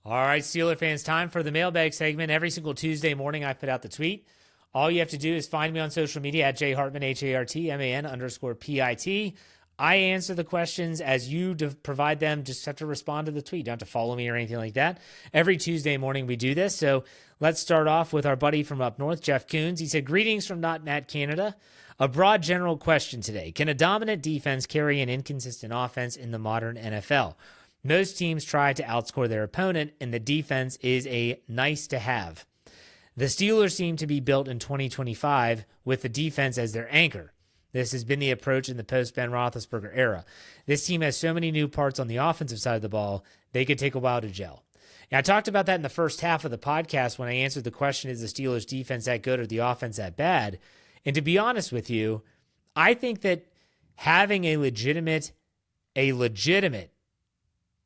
All right, Steeler fans, time for the mailbag segment. Every single Tuesday morning, I put out the tweet. All you have to do is find me on social media at jhartman, HARTMAN_PIT. I answer the questions as you provide them. Just have to respond to the tweet. You don't have to follow me or anything like that. Every Tuesday morning, we do this. So let's start off with our buddy from up north, Jeff Coons. He said, greetings from Not Matt, Canada. A broad general question today. Can a dominant defense carry an inconsistent offense in the modern NFL? Most teams try to outscore their opponent, and the defense is a nice to have. The Steelers seem to be built in 2025 with the defense as their anchor. This has been the approach in the post-Ben Roethlisberger era. This team has so many new parts on the offensive side of the ball, they could take a while to gel. Now, I talked about that in the first half of the podcast when I answered the question, is the Steelers' defense that good or the offense that bad? And to be honest with you, I think that having a legitimate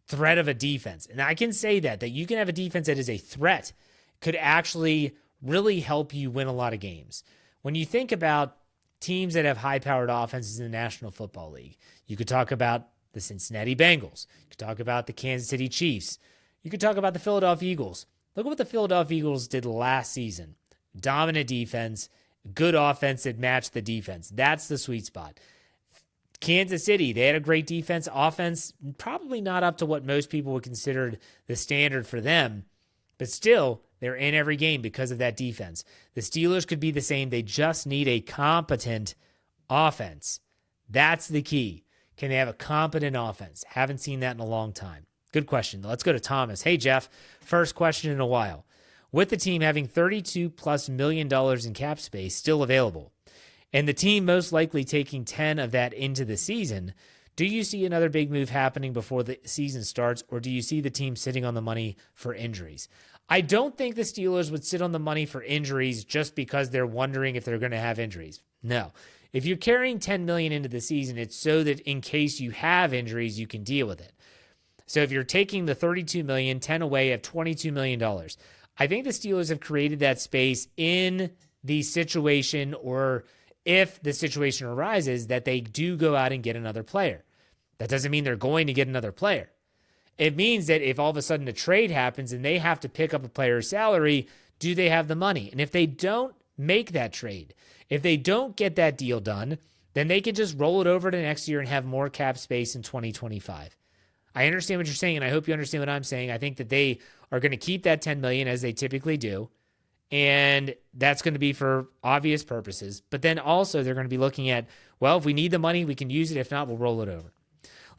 threat of a defense, and I can say that you can have a defense that is a threat, could actually really help you win a lot of games. When you think about teams that have high-powered offenses in the National Football League, you could talk about the Cincinnati Bengals. You could talk about the Kansas City Chiefs. You could talk about the Philadelphia Eagles. Look at what the Philadelphia Eagles did last season. Dominant defense, good offense that matched the defense. That's the sweet spot. Kansas City, they had a great defense. Offense, probably not up to what most people would consider the standard for them, but still, they're in every game because of that defense. The Steelers could be the same. They just need a competent offense. That's the key. Can they have a competent offense? Haven't seen that in a long time. Good question. Let's go to Thomas. Hey, Jeff. First question in a while. With the team having $32+ million in cap space still available, and the team most likely taking 10 of that into the season, do you see another big move happening before the season starts, or do you see the team sitting on the money for injuries? I don't think the Steelers would sit on the money for injuries just because they're wondering if they're going to have injuries. No. If you're carrying $10 million into the season, it's so that in case you have injuries, you can deal with it. So if you're taking the $32 million, 10 away of $22 million, I think the Steelers have created that space in the situation, or if the situation arises, that they do go out and get another player. That doesn't mean they're going to get another player. It means that if all of a sudden a trade happens and they have to pick up a player's salary, do they have the money? And if they don't make that trade, if they don't get that deal done, then they can just roll it over to next year and have more cap space in 2025. I understand what you're saying, and I hope you understand what I'm saying. I think that they are going to keep that $10 million as they typically do, and that's going to be for obvious purposes. But then also they're going to be looking at, well, if we need the money, we can use it. If not, we'll roll it over.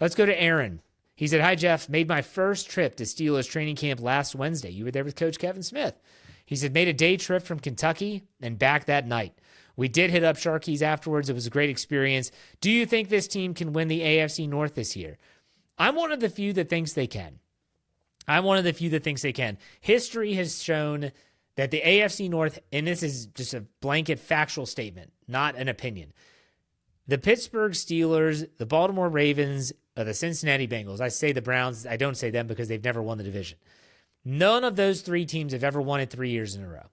Let's go to Aaron. He said, hi, Jeff. Made my first trip to Steelers training camp last Wednesday. You were there with Coach Kevin Smith. He said, made a day trip from Kentucky and back that night. We did hit up Sharky's afterwards. It was a great experience. Do you think this team can win the AFC North this year? I'm one of the few that thinks they can. History has shown that the AFC North, and this is just a blanket factual statement, not an opinion, the Pittsburgh Steelers, the Baltimore Ravens, the Cincinnati Bengals, I say the Browns, I don't say them because they've never won the division. None of those three teams have ever won it 3 years in a row.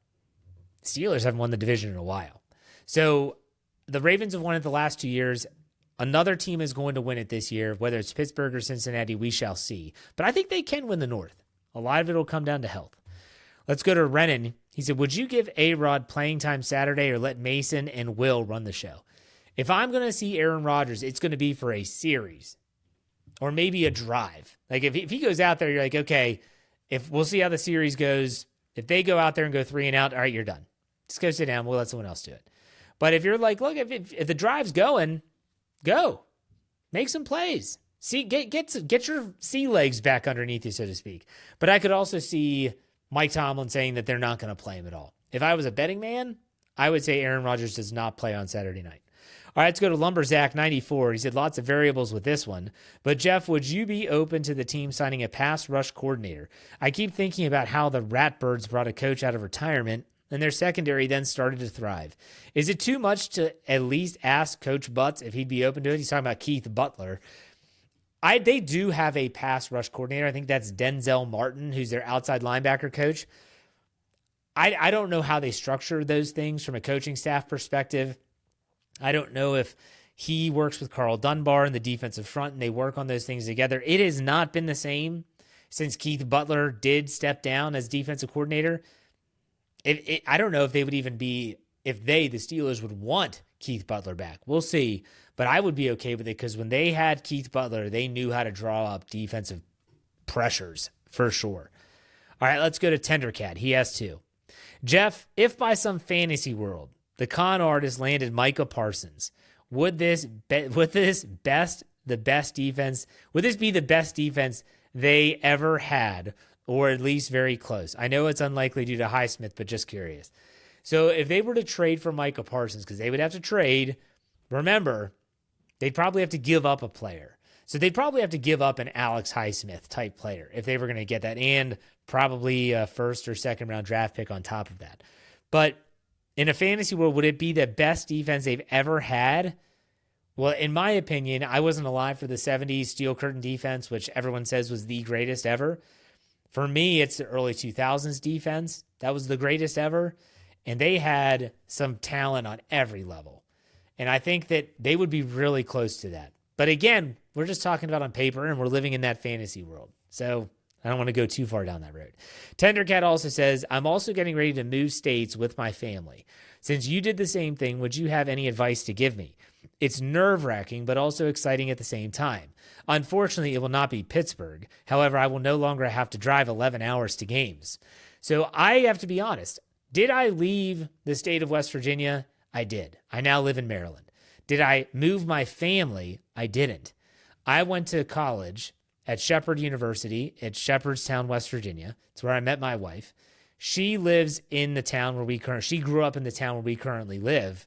Steelers haven't won the division in a while. So the Ravens have won it the last 2 years. Another team is going to win it this year, whether it's Pittsburgh or Cincinnati, we shall see. But I think they can win the North. A lot of it will come down to health. Let's go to Renan. He said, would you give A-Rod playing time Saturday or let Mason and Will run the show? If I'm going to see Aaron Rodgers, it's going to be for a series or maybe a drive. Like if he goes out there, you're like, okay, if we'll see how the series goes. If they go out there and go 3 and out, all right, you're done. Just go sit down. We'll let someone else do it. But if you're like, look, if the drive's going, go. Make some plays. See, get your sea legs back underneath you, so to speak. But I could also see Mike Tomlin saying that they're not going to play him at all. If I was a betting man, I would say Aaron Rodgers does not play on Saturday night. All right, let's go to Lumberzack94. He said lots of variables with this one. But, Jeff, would you be open to the team signing a pass rush coordinator? I keep thinking about how the Ratbirds brought a coach out of retirement, and their secondary then started to thrive. Is it too much to at least ask Coach Butts if he'd be open to it? He's talking about Keith Butler. They do have a pass rush coordinator. I think that's Denzel Martin, who's their outside linebacker coach. I don't know how they structure those things from a coaching staff perspective. I don't know if he works with Carl Dunbar in the defensive front and they work on those things together. It has not been the same since Keith Butler did step down as defensive coordinator. I don't know if they would even be, if the Steelers would want Keith Butler back. We'll see. But I would be okay with it because when they had Keith Butler, they knew how to draw up defensive pressures for sure. All right, let's go to Tendercat. He has two. Jeff, if by some fantasy world the con artist landed Micah Parsons, would this be the best defense they ever had, or at least very close? I know it's unlikely due to Highsmith, but just curious. So if they were to trade for Micah Parsons, because they would have to trade, remember, they'd probably have to give up a player. So they'd probably have to give up an Alex Highsmith type player if they were going to get that, and probably a first or second round draft pick on top of that. But in a fantasy world, would it be the best defense they've ever had? Well, in my opinion, I wasn't alive for the 70s Steel Curtain defense, which everyone says was the greatest ever. For me, it's the early 2000s defense. That was the greatest ever. And they had some talent on every level. And I think that they would be really close to that. But again, we're just talking about on paper, and we're living in that fantasy world. So I don't want to go too far down that road. Tendercat also says, I'm also getting ready to move states with my family. Since you did the same thing, would you have any advice to give me? It's nerve-wracking, but also exciting at the same time. Unfortunately, it will not be Pittsburgh. However, I will no longer have to drive 11 hours to games. So I have to be honest. Did I leave the state of West Virginia? I did. I now live in Maryland. Did I move my family? I didn't. I went to college at Shepherd University at Shepherdstown, West Virginia. It's where I met my wife. She lives in the town where she grew up in the town where we currently live.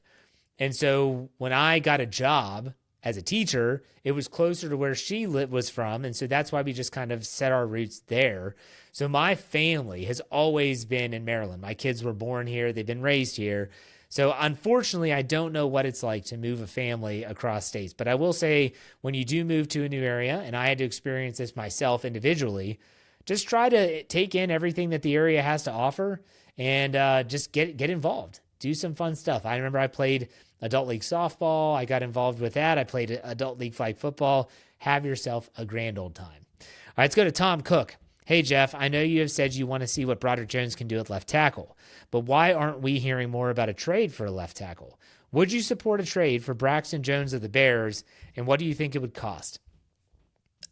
And so when I got a job as a teacher, it was closer to where she was from. And so that's why we just kind of set our roots there. So my family has always been in Maryland. My kids were born here. They've been raised here. So unfortunately, I don't know what it's like to move a family across states. But I will say, when you do move to a new area, and I had to experience this myself individually, just try to take in everything that the area has to offer and just get involved. Do some fun stuff. I remember I played adult league softball. I got involved with that. I played adult league flag football. Have yourself a grand old time. All right, let's go to Tom Cook. Hey, Jeff, I know you have said you want to see what Broderick Jones can do at left tackle, but why aren't we hearing more about a trade for a left tackle? Would you support a trade for Braxton Jones of the Bears, and what do you think it would cost?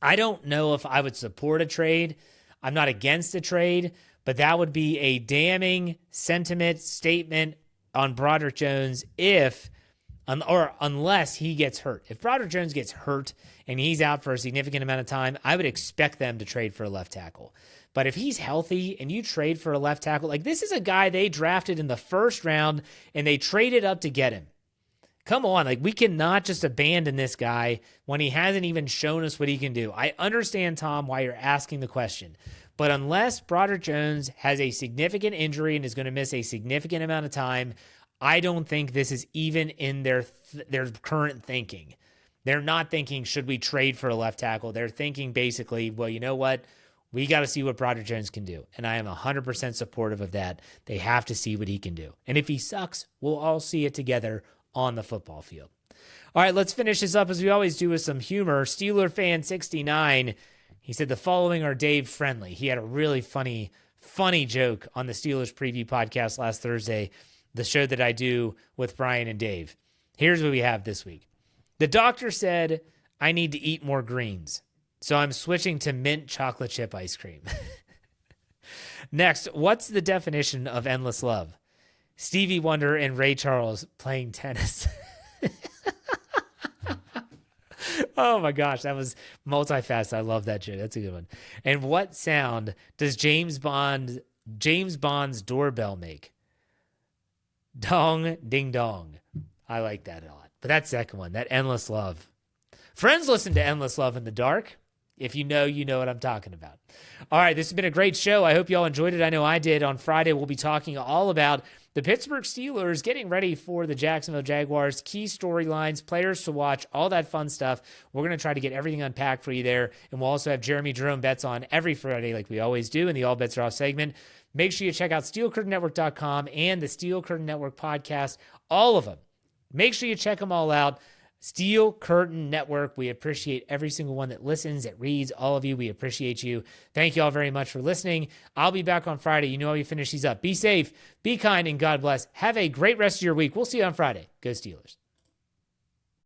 I don't know if I would support a trade. I'm not against a trade, but that would be a damning sentiment statement on Broderick Jones unless he gets hurt. If Broderick Jones gets hurt and he's out for a significant amount of time, I would expect them to trade for a left tackle. But if he's healthy and you trade for a left tackle, like this is a guy they drafted in the first round and they traded up to get him. Come on, like we cannot just abandon this guy when he hasn't even shown us what he can do. I understand, Tom, why you're asking the question. But unless Broderick Jones has a significant injury and is going to miss a significant amount of time, I don't think this is even in their current thinking. They're not thinking, should we trade for a left tackle? They're thinking basically, well, you know what? We got to see what Broderick Jones can do. And I am 100% supportive of that. They have to see what he can do. And if he sucks, we'll all see it together on the football field. All right, let's finish this up as we always do with some humor. Steeler fan 69, he said the following are Dave friendly. He had a really funny joke on the Steelers preview podcast last Thursday, the show that I do with Brian and Dave. Here's what we have this week. The doctor said I need to eat more greens, so I'm switching to mint chocolate chip ice cream. Next, what's the definition of endless love? Stevie Wonder and Ray Charles playing tennis. Oh my gosh, that was multifaceted. I love that joke. That's a good one. And what sound does James Bond's doorbell make? Dong, ding dong. I like that a lot. But that second one, that endless love. Friends listen to Endless Love in the Dark. If you know, you know what I'm talking about. All right, this has been a great show. I hope you all enjoyed it. I know I did. On Friday, we'll be talking all about the Pittsburgh Steelers getting ready for the Jacksonville Jaguars, key storylines, players to watch, all that fun stuff. We're going to try to get everything unpacked for you there. And we'll also have Jeremy Jerome Bets on every Friday like we always do in the All Bets Are Off segment. Make sure you check out SteelCurtainNetwork.com and the Steel Curtain Network podcast, all of them. Make sure you check them all out. Steel Curtain Network. We appreciate every single one that listens, that reads, all of you. We appreciate you. Thank you all very much for listening. I'll be back on Friday. You know how we finish these up. Be safe, be kind, and God bless. Have a great rest of your week. We'll see you on Friday. Go Steelers.